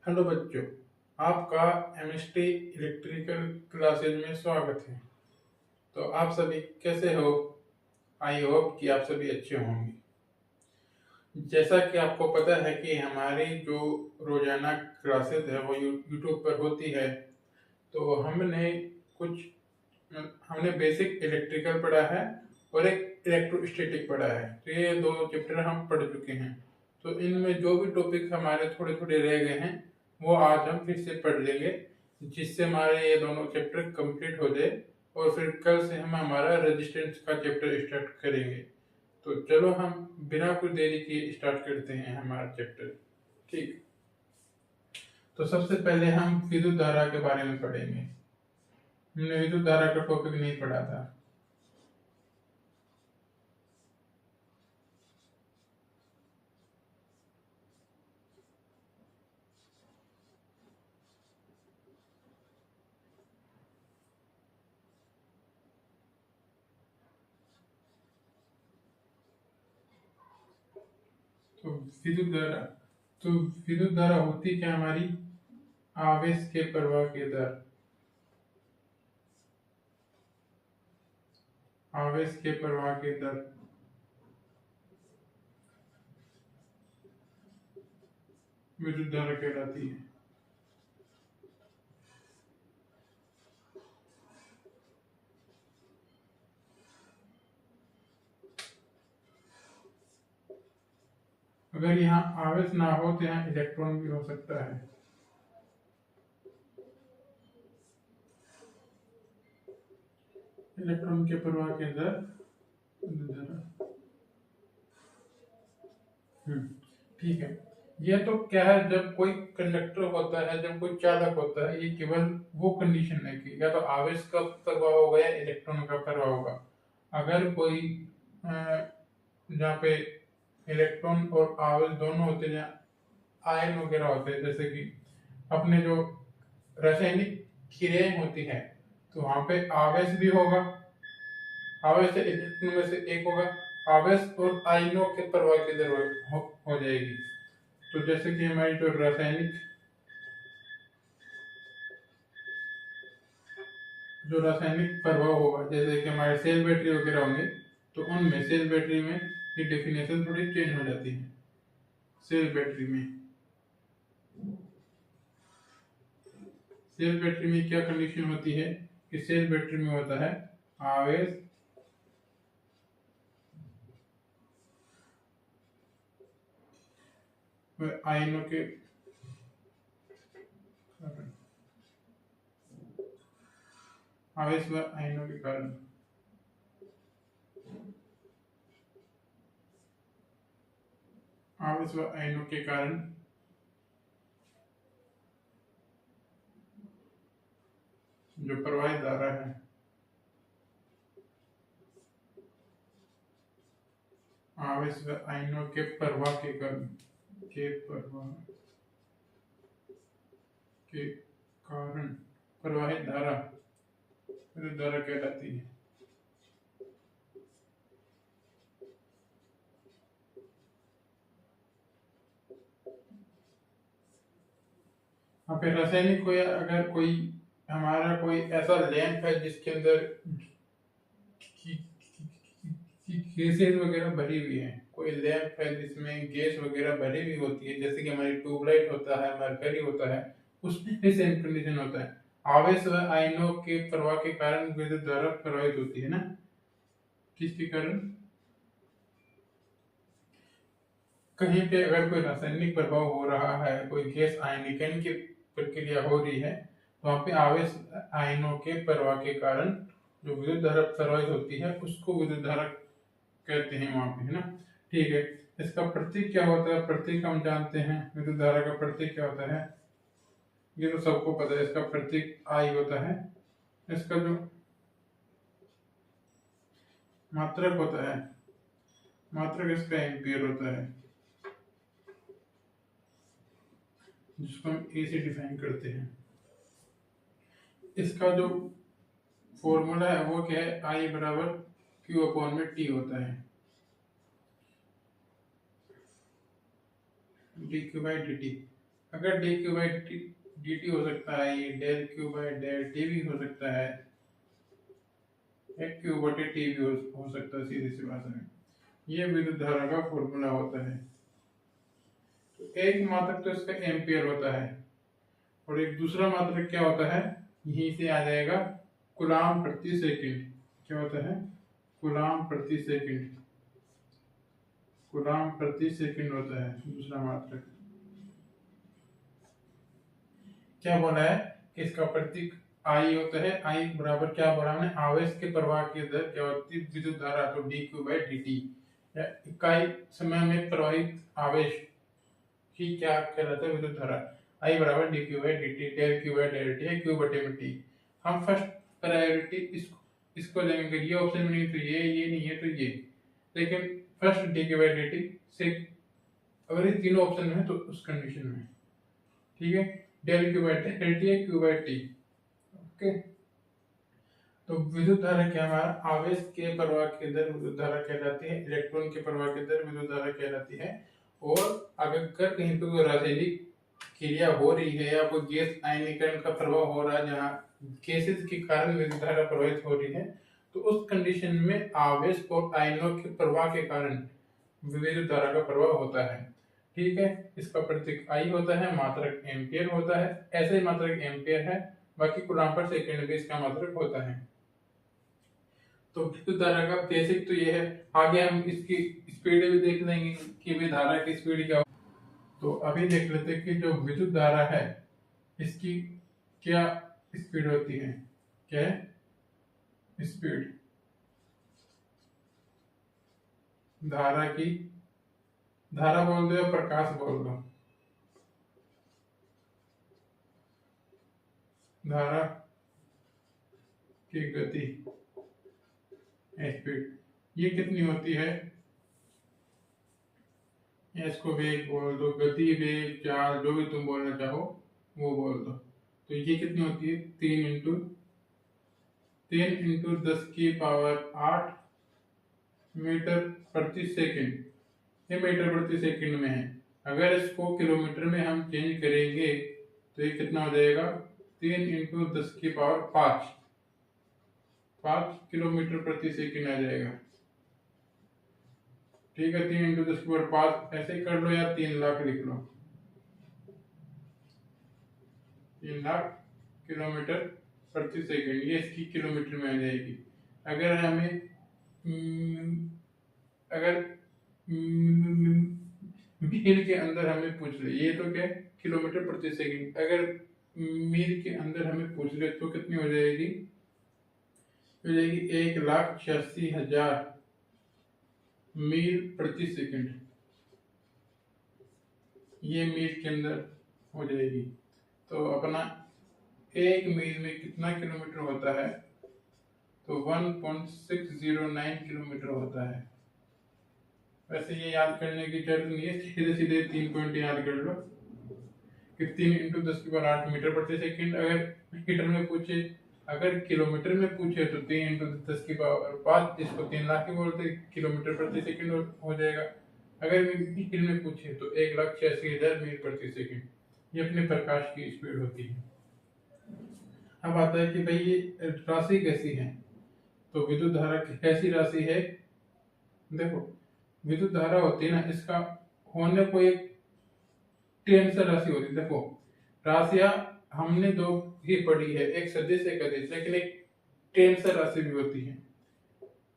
Hello बच्चों, आपका chemistry electrical classes में स्वागत है। तो आप सभी कैसे हो? आई होप कि आप सभी अच्छे होंगे। जैसा कि आपको पता है कि हमारी जो रोजाना क्लासेज है वो यूट्यूब पर होती है। तो हमने बेसिक इलेक्ट्रिकल पढ़ा है और एक इलेक्ट्रोस्टैटिक पढ़ा है। तो ये दो चैप्टर हम पढ़ चुके हैं। तो इनमें जो भी टॉपिक हमारे थोड़े थोड़े रह गए हैं वो आज हम फिर से पढ़ लेंगे, जिससे हमारे ये दोनों चैप्टर कंप्लीट हो जाए और फिर कल से हम हमारा रेजिस्टेंस का चैप्टर स्टार्ट करेंगे। तो चलो हम बिना कुछ देरी किए स्टार्ट करते हैं हमारा चैप्टर। ठीक, तो सबसे पहले हम विद्युत धारा के बारे में पढ़ेंगे। हमने विद्युत धारा का टॉपिक नहीं पढ़ा था। तो विद्युत धारा तो विद्युत धारा होती क्या हमारी? आवेश के प्रवाह की दर। आवेश के प्रवाह की दर विद्युत धारा कहलाती है। अगर यहाँ आवेश ना हो तो यहाँ इलेक्ट्रॉन भी हो सकता है। इलेक्ट्रॉन के प्रवाह के अंदर ठीक है। ये तो क्या है, जब कोई कंडक्टर होता है, जब कोई चालक होता है, ये केवल वो कंडीशन है कि या तो आवेश का प्रवाह होगा या इलेक्ट्रॉन का प्रवाह होगा। अगर कोई जहाँ पे इलेक्ट्रॉन और आवेश दोनों होते हैं, आयन वगैरह होते हैं, जैसे कि अपने जो रासायनिक क्रियाएं होती है, तो वहां पे आवेश भी होगा। आवेश से इलेक्ट्रॉन में से एक होगा। आवेश और आयनों के प्रवाह की दर हो जाएगी। तो जैसे कि हमारी जो रासायनिक प्रभाव होगा, जैसे कि हमारे सेल बैटरी वगैरह होंगे, तो उनमें सेल बैटरी में ये डेफिनेशन थोड़ी चेंज हो जाती है। सेल बैटरी में क्या कंडीशन होती है कि सेल बैटरी में होता है आवेश व आयनों के आवेश व आयनों के कारण आवेश व आयनों के कारण जो प्रवाहित धारा है, आवेश व आयनों के प्रवाह के कारण प्रवाहित धारा कहलाती है। यहाँ पे रासायनिक को, या अगर कोई हमारा कोई ऐसा लैंप है जिसके अंदर गैसेज वगैरह भरी हुई है, कोई लैंप है जिसमें गैस वगैरह भरी हुई होती है, जैसे कि हमारी ट्यूबलाइट होता है, मरकरी होता है, उसमें भी सेम कंडीशन होता है। आवेश व आयनों के प्रवाह के कारण विद्युत धारा प्रवाहित होती है ना। किसके कारण? कहीं पे अगर कोई रासायनिक प्रभाव हो रहा है, कोई गैस आयनीकरण की प्रक्रिया हो रही है, तो वहां पे आवेश आयनों के प्रवाह के कारण जो विद्युत धारा प्रवाहित होती है उसको विद्युत धारा कहते हैं वहां पे, है ना। ठीक है, इसका प्रतीक क्या होता है? प्रतीक हम जानते हैं, विद्युत धारा का प्रतीक क्या होता है, ये तो सबको पता है। इसका प्रतीक आई होता है। इसका जो मात्रक होता है, मात्रक इसका एम्पियर होता है, जिसको हम ए से डिफाइन करते हैं। इसका जो फॉर्मूला है वो क्या है? आई बराबर क्यू अपॉन में टी होता है, D Q by D T. अगर D Q by D T हो सकता है, ये del Q by del T भी हो सकता है, एक क्यू बटे टी भी हो सकता है सीधी सी भाषा में। ये विद्युत धारा का फॉर्मूला होता है। तो एक मात्रक तो इसका एम्पियर होता है, और एक दूसरा मात्रक क्या होता है, यहीं से आ जाएगा कूलाम प्रति सेकंड। क्या होता है? कूलाम प्रति सेकंड। कूलाम प्रति सेकंड होता है दूसरा मात्रक। क्या बोला है कि इसका प्रतीक आई होता है। आई बराबर क्या बोला हमने? आवेश के प्रवाह की दर क्या होती है? विद्युत धारा, तो D Q by D T, या इकाई समय में प्रवाहित आवेश ही क्या कहलाता है? विद्युत धारा। आई बराबर d Q by D t, del Q by del t, q बटे में टी। हम फर्स्ट प्रायोरिटी इसको लेंगे, ये ऑप्शन में नहीं तो ये नहीं है तो ये, लेकिन first D Q by D T से अगर ये तीनों ऑप्शन में है तो उस कंडीशन में, ठीक है, del Q by del t है, क्यू बाई टी। ओके, तो विद्युत धारा क्या हमारा? आवेश के प्रवाह की दर विद्युत धारा कहलाती है, इलेक्ट्रॉन के प्रवाह की दर विद्युत धारा कहलाती है। और अगर कहीं पे कोई रासायनिक क्रिया हो रही है या कोई गैस आयनीकरण का प्रभाव हो रहा है, जहाँ गैसेस के कारण विद्युत धारा प्रवाहित हो रही है, तो उस कंडीशन में आवेश और आयनों के प्रवाह के कारण विद्युत धारा का प्रवाह होता है। ठीक है, इसका प्रतीक आई होता है, मात्रक एम्पियर होता है। ऐसे ही मात्रक एम्पियर है, बाकी कूलम्ब पर सेकंड भी इसका मात्रक होता है। तो विद्युत धारा का बेसिक तो ये है। आगे हम इसकी स्पीड भी देख लेंगे कि भी धारा की स्पीड क्या हो। तो अभी देख लेते हैं कि जो विद्युत धारा है इसकी क्या स्पीड होती है। क्या है स्पीड धारा की? धारा बोल दो या प्रकाश बोल दो? धारा की गति स्पीड ये कितनी होती है? इसको वेग बोल दो, गति, वेग, चार्ज, जो भी तुम बोलना चाहो वो बोल दो। तो ये कितनी होती है? 10 × 10⁸ मीटर प्रति सेकंड। ये मीटर प्रति सेकंड में है। अगर इसको किलोमीटर में हम चेंज करेंगे तो ये कितना हो जाएगा? 3 × 10⁵ 5 किलोमीटर प्रति सेकंड आ जाएगा। ठीक है, 3 × 10⁵ ऐसे ही कर लो या 3 लाख लिख लो। 3 लाख किलोमीटर प्रति सेकंड, ये इसकी किलोमीटर में आ जाएगी। अगर हमें अगर मील के अंदर हमें पूछ ले, ये तो क्या किलोमीटर प्रति सेकंड, अगर मील के अंदर हमें पूछ ले तो कितनी हो जाएगी? हो जाएगी 1,86,000 मील प्रति सेकंड। ये मील के अंदर हो जाएगी। तो अपना एक मील में कितना किलोमीटर होता है? तो 1.609 किलोमीटर होता है। वैसे ये याद करने की जरूरत नहीं है, सीधे सीधे 3 पॉइंट याद कर लो कि 3 × 10⁸ मीटर प्रति सेकंड। अगर मीटर में पूछे, अगर किलोमीटर में पूछे तो 3 × 10⁵, जिसको 3 लाख ही बोलते, किलोमीटर प्रति सेकंड हो जाएगा। अगर मील में पूछे तो 1,86,000 मील प्रति सेकंड, ये अपने प्रकाश की स्पीड होती है। अब आता है कि भाई ये राशि कैसी है? तो विद्युत धारा कैसी राशि है? देखो, विद्युत धारा होती है ना, इसका होने को एक टेंसर राशि होती है। देखो, राशियां हमने दो ही पढ़ी है, एक सदिश एक अदिश, लेकिन एक टेंसर राशि भी होती है।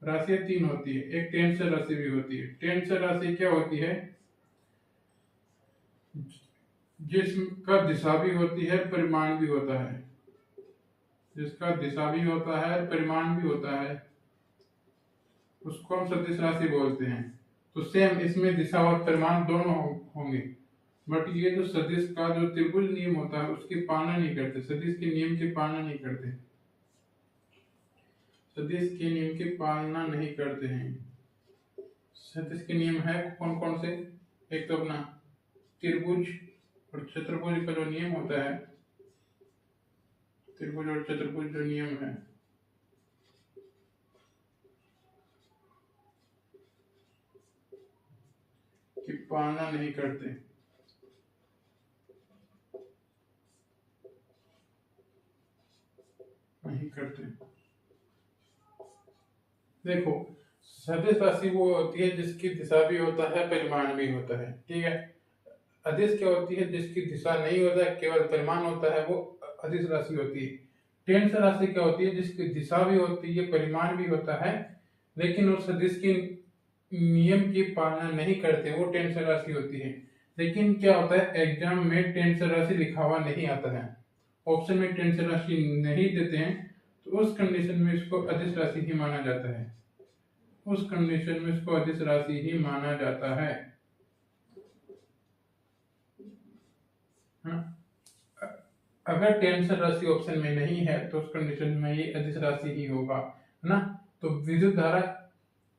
राशियां 3 होती है, एक टेंसर राशि भी होती है। टेंसर राशि क्या होती है? जिसका दिशा भी होती है, परिमाण भी होता है। जिसका दिशा भी होता है, परिमाण भी होता है, उसको हम सदिश राशि बोलते हैं। तो सेम इसमें दिशा और परिमाण दोनों होंगे, बट ये जो सदिश का जो त्रिभुज नियम होता है उसकी पालना नहीं करते, सदिश के नियम की पालना नहीं करते, सदिश के नियम की पालना नहीं करते हैं। सदिश के नियम है कौन कौन से? एक तो अपना त्रिभुज और चतुर्भुज का जो नियम होता है, त्रिभुज और चतुर्भुज जो नियम है, की पालना नहीं करते। नहीं करते। देखो, सदिश राशि वो होती है जिसकी दिशा भी होता है, परिमाण भी होता है, ठीक है। अदिश क्या होती है, जिसकी दिशा नहीं होता है, केवल परिमाण होता है, वो अदिश राशि होती है। टेंस राशि क्या होती है, जिसकी दिशा भी होती है, परिमाण भी होता है, लेकिन उस सदिश के नियम की पालना नहीं करते, वो टेंस राशि होती है। लेकिन क्या होता है, एग्जाम में टेंस राशि लिखा हुआ नहीं आता है, ऑप्शन में टेंस राशि नहीं देते हैं, तो उस कंडीशन में इसको अदिश राशि ही माना जाता है। उस कंडीशन में इसको अदिश राशि ही माना जाता है। हाँ? अगर टेंस राशि ऑप्शन में नहीं है तो उस कंडीशन में ये अदिश राशि ही होगा, है ना। तो विद्युत धारा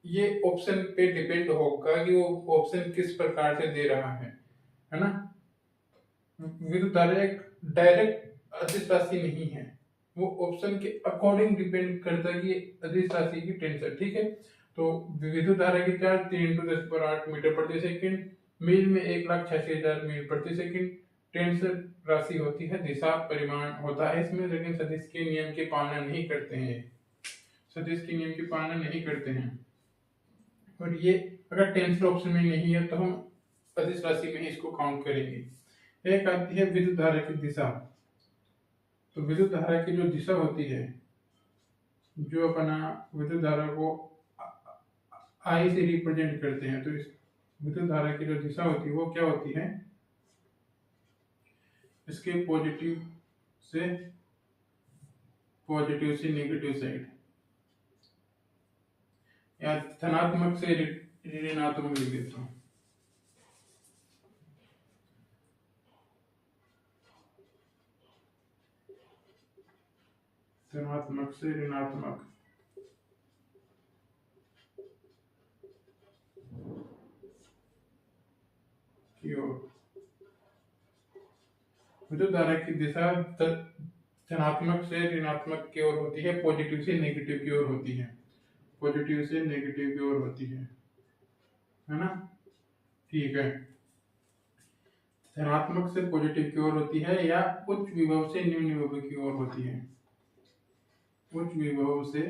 ये ऑप्शन पे डिपेंड होगा कि वो ऑप्शन किस प्रकार से दे रहा है ना। विद्युत धारा एक डायरेक्ट अदिश राशि नहीं है, वो ऑप्शन के अकॉर्डिंग डिपेंड करता है कि अदिश राशि की टेंसर, ठीक है। तो विद्युत धारा की चार्ज 3 × 10⁸ मीटर प्रति सेकंड, मील में 1,86,000 मील प्रति सेकंड। टेंसर राशि होती है, दिशा परिमाण होता है इसमें, लेकिन सदिश के नियम की पालना नहीं करते हैं, सदिश के नियम की पालना नहीं करते हैं। और ये अगर टेंसर ऑप्शन में नहीं है तो हम अदिश राशि में ही इसको काउंट करेंगे। एक आती है विद्युत धारा की दिशा। तो विद्युत धारा की जो दिशा होती है, जो अपना विद्युत धारा को आई से रिप्रेजेंट करते हैं, तो इस विद्युत धारा की जो दिशा होती है वो क्या होती है, इसके पॉजिटिव से नेगेटिव साइड, या धनात्मक से ऋणात्मक लिख देता हूं। धनात्मक से ऋणात्मक की ओर। विद्युत धारा की दिशा धनात्मक से ऋणात्मक की ओर होती है, पॉजिटिव से नेगेटिव की ओर होती है, पॉजिटिव से नेगेटिव की ओर होती है ना। ठीक है, धनात्मक से पॉजिटिव की ओर होती है, या उच्च विभव से निम्न विभव की ओर होती है, उच्च विभव से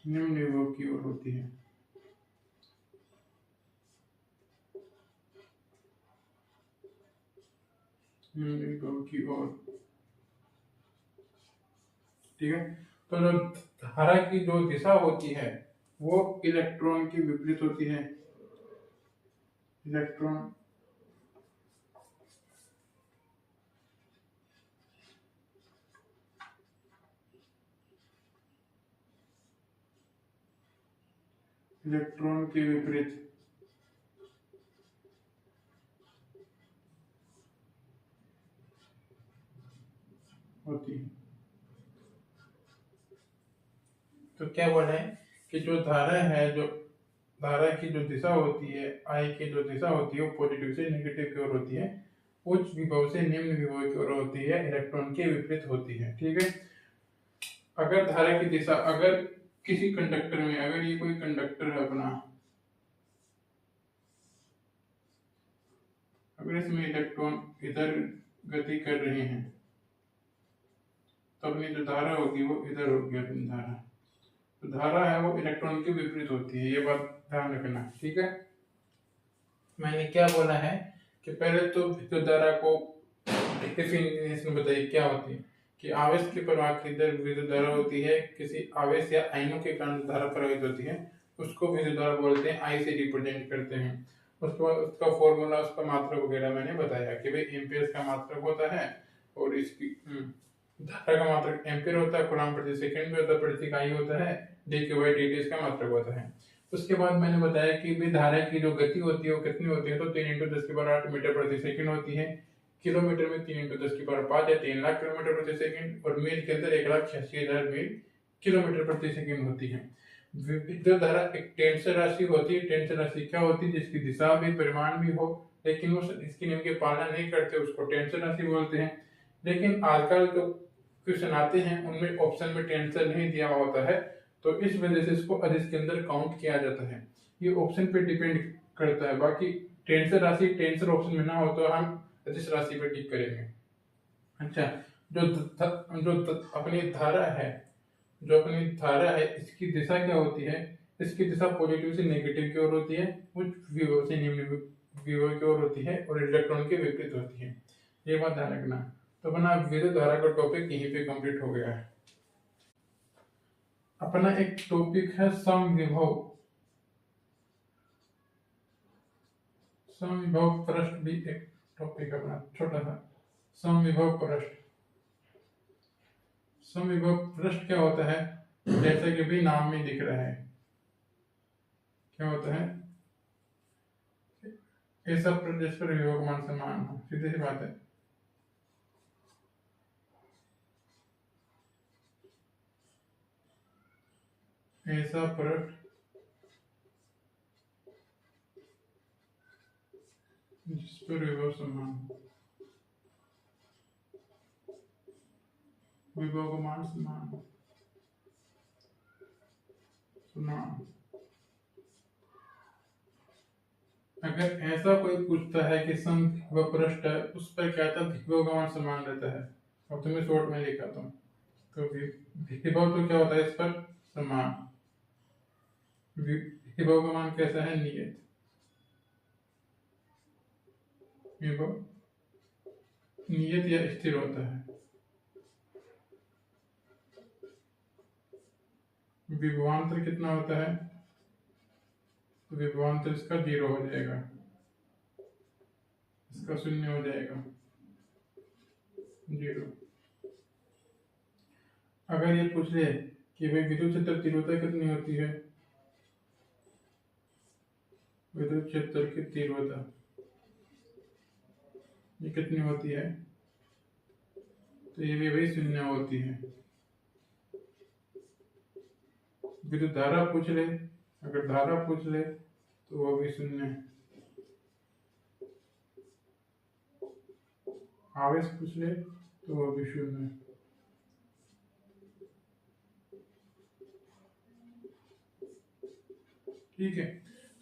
निम्न विभव की ओर होती है। विभव की ओर, ठीक है। तो जो धारा की जो दिशा होती है वो इलेक्ट्रॉन की विपरीत होती है, इलेक्ट्रॉन इलेक्ट्रॉन के विपरीत होती है। तो क्या बोला है कि जो धारा है, जो धारा की जो दिशा होती है, आई की जो दिशा होती है वो पॉजिटिव से नेगेटिव की ओर होती है, उच्च विभव से निम्न विभव की ओर होती है, इलेक्ट्रॉन के विपरीत होती है, ठीक है। अगर धारा की दिशा, अगर किसी कंडक्टर में, अगर ये कोई कंडक्टर है अपना, अगर इसमें इलेक्ट्रॉन इधर गति कर रहे हैं तो अपनी जो धारा होगी वो इधर होगी, अपनी धारा, तो धारा है वो इलेक्ट्रॉन के विपरीत होती है, ये बात ध्यान रखना, ठीक है। मैंने क्या बोला है कि पहले तो विद्युत धारा को डेफिनेशन बताइए क्या होती है, कि आवेश के प्रवाह की दर विद्युत धारा होती है, किसी आवेश या आयनों के कारण धारा प्रवाहित होती है उसको विद्युत धारा बोलते हैं, आई से रिप्रेजेंट करते हैं। उसके बाद उसका फॉर्मूला, उसका मात्रक वगैरह मैंने बताया कि भाई एम्पियर का मात्रक होता है, और इसकी धारा का मात्रक एम्पियर होता है, कूलम्ब प्रति सेकंड भी होता है, प्रति इकाई होता है, dq/dt इसका मात्रक होता है। उसके बाद मैंने बताया कि भाई धारा की जो गति होती है वो कितनी होती है, तो 3 × 10⁸ मीटर प्रति सेकंड होती है, किलोमीटर में 3 × 10⁵ या 3 लाख किलोमीटर प्रति सेकंड, और मील के अंदर 1,86,000 मील किलोमीटर प्रति सेकंड होती है। विद्युत धारा एक टेंसर राशि होती है। टेंसर राशि क्या होती है, जिसकी दिशा भी परिमाण भी हो, लेकिन वो इसकी नियम की पालना नहीं करते, उसको टेंसर राशि बोलते हैं। लेकिन आजकल जो क्वेश्चन आते हैं उनमें ऑप्शन में टेंसर नहीं दिया होता है, तो इस वजह से इसको अदिश के अंदर काउंट किया जाता है। ये ऑप्शन पे डिपेंड करता है, बाकी टेंसर राशि टेंसर ऑप्शन में ना हो तो हम अदिश राशि पे टिक करेंगे। अच्छा, अपनी धारा है, जो अपनी धारा है इसकी दिशा क्या होती है, इसकी दिशा पॉजिटिव से नेगेटिव की ओर होती है, उच्च विभव से निम्न विभव की ओर होती है और इलेक्ट्रॉन के विपरीत होती है। ये बात ध्यान रखना। तो अपना विद्युत धारा का टॉपिक यहीं पे कंप्लीट हो गया है। अपना एक टॉपिक है समविभव। समविभव पृष्ठ भी एक टॉपिक अपना छोटा सा। समविभव पृष्ठ। समविभव पृष्ठ क्या होता है, जैसे कि भी नाम में दिख रहा है, क्या होता है, ऐसा पृष्ठ जिस पर विभव का मान समान हो। सीधी सी बात है। ऐसा पृष्ठ जिस पर विभव समान हो, विभव का मान समान हो, समान। अगर ऐसा कोई पूछता है कि समविभव पृष्ठ है, उस पर क्या था, विभव का मान समान रहता है। अब तुम्हें शॉर्ट में दिखाता हूँ। तो विभव तो क्या होता है, इस पर समान। विभव का मान कैसा है, नियत। विभव नियत या स्थिर होता है। विभवांतर कितना होता है, तो विभवांतर इसका 0 हो जाएगा, इसका 0 हो जाएगा, 0। अगर ये पूछ ले कि भाई विद्युत क्षेत्र तीव्रता कितनी होती है, विद्युत क्षेत्र की तीव्रता ये कितनी होती है, तो ये भी भाई 0 होती है। विद्युत धारा पूछ ले, अगर धारा पूछ ले तो वो भी 0। आवेश पूछ ले तो वो भी 0। ठीक है।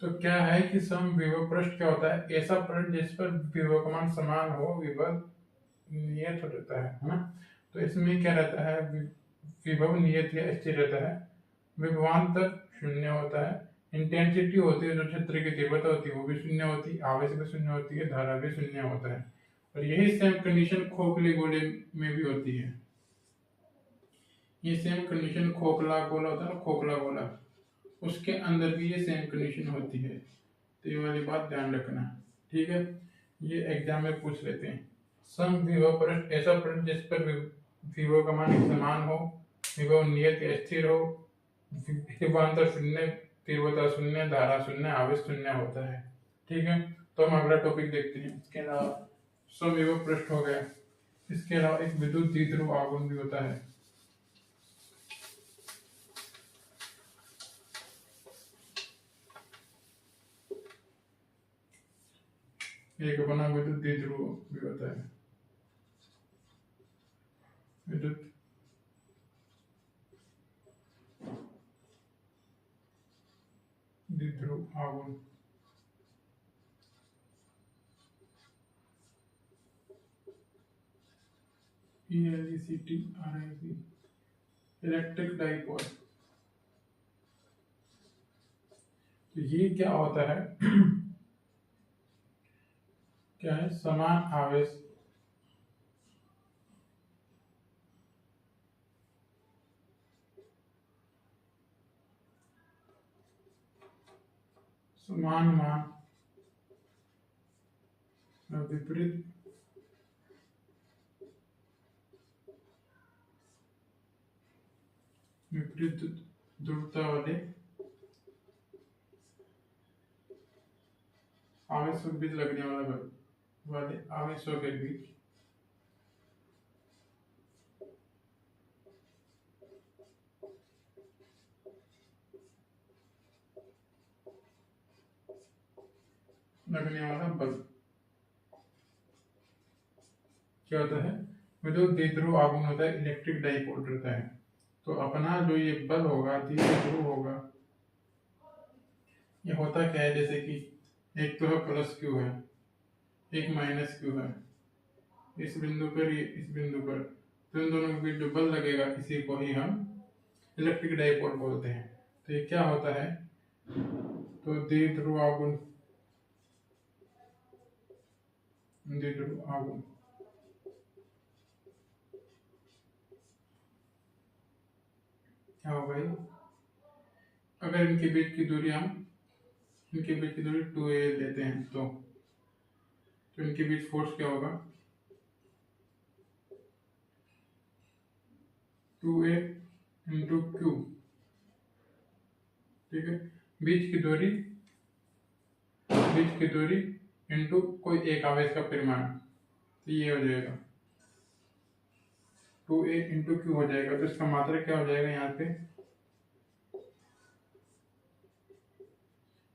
तो क्या है कि समविभव पृष्ठ क्या होता है, ऐसा पृष्ठ जिस पर विभव का मान समान हो, विभव नियत रहता है ना। तो इसमें क्या रहता है, विभव नियत या स्थिर रहता है, विभवांतर 0 होता है, इंटेंसिटी होती है जो क्षेत्र की तीव्रता होती है वो भी 0 होती है, आवेश भी 0 होती है, धारा भी 0 होता है। और यही सेम कंडीशन खोखले गोले में भी होती है। ये सेम कंडीशन खोखला गोला होता है ना, खोखला गोला, उसके अंदर भी ये सेम कंडीशन होती है। तो ये वाली बात ध्यान रखना। ठीक है, ये एग्जाम में पूछ लेते हैं। समविभव पृष्ठ ऐसा पृष्ठ जिस पर विभव का मान समान हो, विभव नियत या स्थिर हो, विभवांतर 0, तीव्रता 0, धारा 0, आवेश 0 होता है। ठीक है, तो हम अगला टॉपिक देखते हैं। इसके अलावा समविभव पृष्ठ हो गया, इसके अलावा एक विद्युत द्विध्रुव आघूर्ण भी होता है। एक बना विद्युत द्विध्रुव भी होता है, विद्युत द्विध्रुव आघूर्ण। ELECTRIC, electric dipole. तो ये क्या होता है क्या है, समान आवेश, समान मान, विपरीत विपरीत ध्रुवता वाले आवेशों के बीच लगने वाले आवेशों के बीच लगने वाला बल क्या होता है, विद्युत द्विध्रुव आघूर्ण होता है, इलेक्ट्रिक डाइपोल रहता है। तो अपना जो ये बल होगा, द्विध्रुव होगा, ये होता क्या है, जैसे कि एक तो है प्लस क्यू है, एक माइनस क्यू है, इस बिंदु पर, ये इस बिंदु पर, तो इन दोनों के बीच जो बल लगेगा इसी को ही हम इलेक्ट्रिक डाइपोल बोलते हैं। तो ये क्या होता है, तो द्विध्रुव आघूर्ण, द्विध्रुव आघूर्ण क्या होगा ये, अगर इनके बीच की दूरी 2a लेते हैं तो इनके बीच फोर्स क्या होगा, 2a इंटू क्यू, ठीक है। बीच की दूरी इंटू कोई एक आवेश का परिमाण, तो ये हो जाएगा 2a इंटू क्यू हो जाएगा। तो इसका मात्रक क्या हो जाएगा यहाँ पे,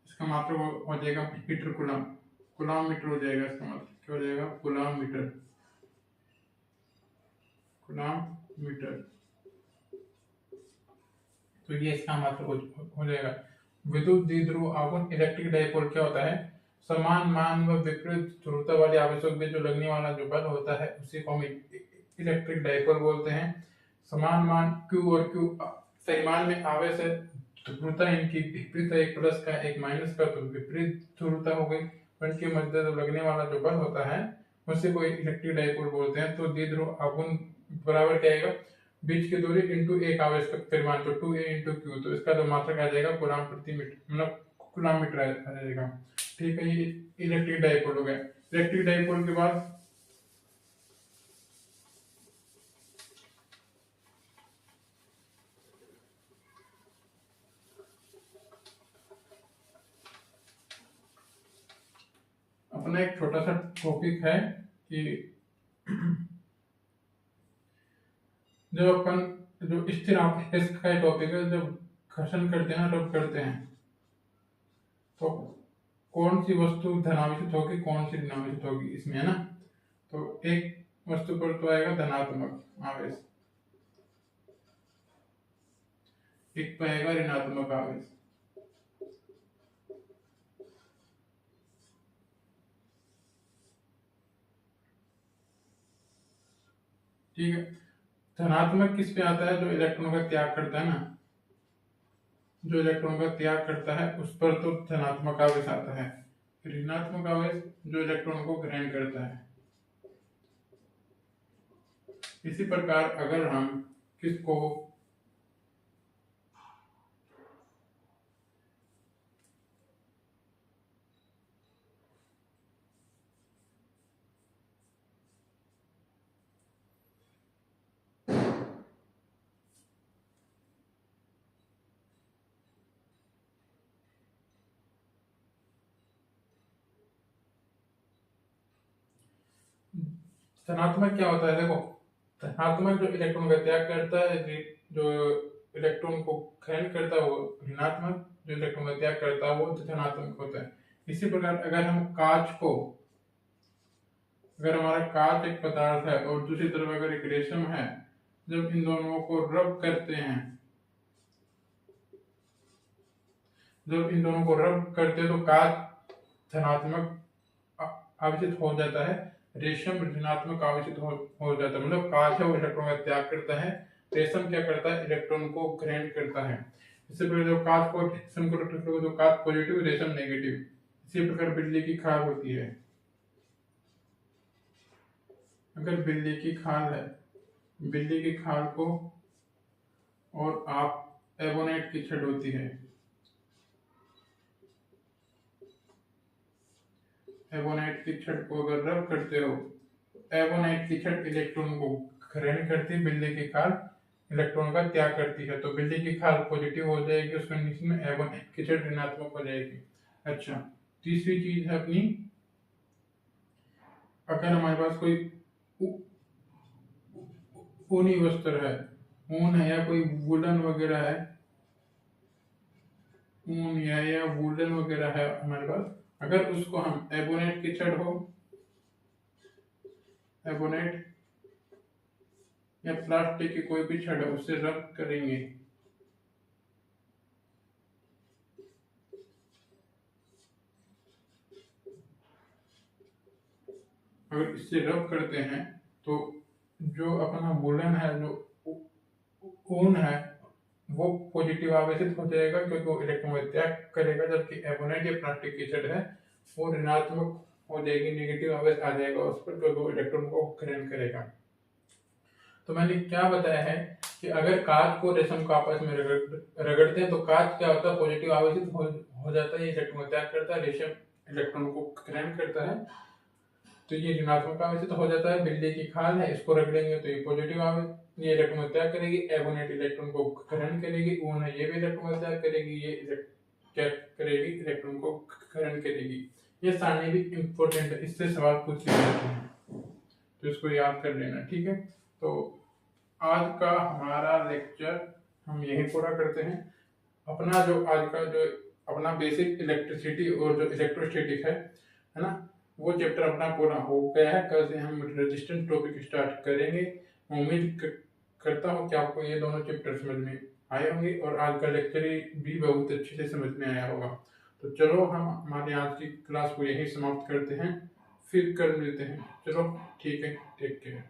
इसका मात्रक हो जाएगा मीटर कूलम, कूलम मीटर हो जाएगा। इसका मतलब क्या हो जाएगा, कूलम मीटर, कूलम मीटर। तो ये इसका मात्रक हो जाएगा। विद्युत द्विध्रुव आघूर्ण इलेक्ट्रिक डाइपोल क्या होता है, समान मान व विपरीत ध्रुवता वाले आवेशों के बीच जो लगने वाला जो बल होता है उसी को हम इलेक्ट्रिक डाइपोल बोलते हैं। समान मान Q और Q परिमाण में आवेश है, ध्रुवता इनकी विपरीत है, एक प्लस का एक माइनस का, तो विपरीत ध्रुवता हो गई। इनके मध्य जो लगने वाला जो बल होता है उसी को इलेक्ट्रिक डाइपोल बोलते हैं। तो द्विध्रुव आघूर्ण बराबर क्या आएगा, बीच की दूरी इंटू एक आवेश का परिमाण, तो 2a इंटू क्यू, तो इसका जो मात्रक आ जाएगा कूलम प्रति मीटर, मतलब कूलम मीटर आ जाएगा। ठीक है, ये इलेक्ट्रिक डाइपोल हो गया। इलेक्ट्रिक डाइपोल के बाद अपना एक छोटा सा टॉपिक है कि जब अपन जो स्थिर आवेश का टॉपिक है, जब घर्षण करते हैं रब करते हैं तो कौन सी वस्तु धनावेशित होगी कौन सी ऋणावेशित होगी इसमें, है ना। तो एक वस्तु पर तो आएगा धनात्मक आवेश, एक पर आएगा ऋणात्मक आवेश। ठीक है, धनात्मक किस पे आता है, जो इलेक्ट्रॉन का त्याग करता है ना, जो इलेक्ट्रॉन का त्याग करता है उस पर तो धनात्मक आवेश आता है। ऋणात्मक आवेश जो इलेक्ट्रॉन को ग्रहण करता है। इसी प्रकार अगर हम किसको धनात्मक क्या होता है, देखो धनात्मक जो इलेक्ट्रॉन का त्याग करता है, जो इलेक्ट्रॉन को ग्रहण करता है वो ऋणात्मक, जो इलेक्ट्रॉन का त्याग करता है वो धनात्मक होता है। इसी प्रकार अगर हम अगर हमारा कांच एक पदार्थ है और दूसरी तरफ अगर एक रेशम है, जब इन दोनों को रब करते हैं, तो कांच धनात्मक आवेशित हो जाता है, रेशम ऋणात्मक आवेशित हो जाता है। मतलब कांच है वो इलेक्ट्रॉन का त्याग करता है, रेशम क्या करता है, इलेक्ट्रॉन को ग्रहण करता है। इससे पहले जो कांच को रेशम को जो कांच पॉजिटिव रेशम नेगेटिव। इसी प्रकार बिजली की खाल होती है, अगर बिजली की खाल है, बिजली की खाल को और आप एबोनेट की छड़ होती है, एबोनेट की छड़ को अगर रब करते हो, एबोनेट की छड़ इलेक्ट्रॉन को ग्रहण करती है, बिजली की खाल इलेक्ट्रॉन का त्याग करती है। तो बिजली की खाल पॉजिटिव हो जाएगी उस कंडीशन में, एबोनेट की छड़ ऋणात्मक हो जाएगी। अच्छा, तीसरी चीज है अपनी, अगर हमारे पास कोई ऊनी वस्त्र है, ऊन है या कोई वुलन वगैरह है, ऊन या वुलन वगैरह है हमारे पास, अगर उसको हम एबोनेट की छड़ हो, एबोनेट या प्लास्टिक की कोई भी छड़ है उससे रब करेंगे, अगर इससे रब करते हैं तो जो अपना वुलन है, जो ऊन है, वो पॉजिटिव आवेशित हो जाएगा क्योंकि वो इलेक्ट्रॉन का त्याग करेगा, जबकि एबोनेट या प्लास्टिक एसिड है वो ऋणात्मक हो जाएगी, नेगेटिव आवेश आ जाएगा उस पर क्योंकि वो इलेक्ट्रॉन को ग्रहण करेगा। तो मैंने क्या बताया है कि अगर कांच को रेशम को आपस में रगड़ते हैं तो कांच क्या होता है, पॉजिटिव आवेशित हो जाता है, ये इलेक्ट्रॉन का त्याग करता है, रेशम इलेक्ट्रॉन को ग्रहण करता है, तो ये ऋणात्मक आवेशित हो जाता है। बिल्ली की खाल है, इसको रगड़ेंगे तो ये पॉजिटिव आवेश, ये इलेक्ट्रॉन का त्याग करेगी, एबोनेट इलेक्ट्रॉन को ग्रहण करेगी, ऊन है ये भी इलेक्ट्रॉन का त्याग करेगी, ये क्या करेगी, इलेक्ट्रॉन को ग्रहण करेगी। ये सारणी भी इम्पोर्टेंट है, इससे सवाल पूछे जाते हैं, तो इसको याद कर लेना, ठीक है। तो आज का हमारा लेक्चर हम यही पूरा करते हैं। अपना जो आज का जो अपना बेसिक इलेक्ट्रिसिटी और जो इलेक्ट्रोस्टैटिक है ना, वो चैप्टर अपना पूरा हो गया है। कल से हम रेजिस्टेंस टॉपिक स्टार्ट करेंगे। उम्मीद करता हूँ कि आपको ये दोनों चैप्टर समझ में आए होंगे और आज का लेक्चर भी बहुत अच्छे से समझ में आया होगा। तो चलो हम हमारी आज की क्लास को यही समाप्त करते हैं, फिर कल मिलते हैं। चलो ठीक है, टेक केयर।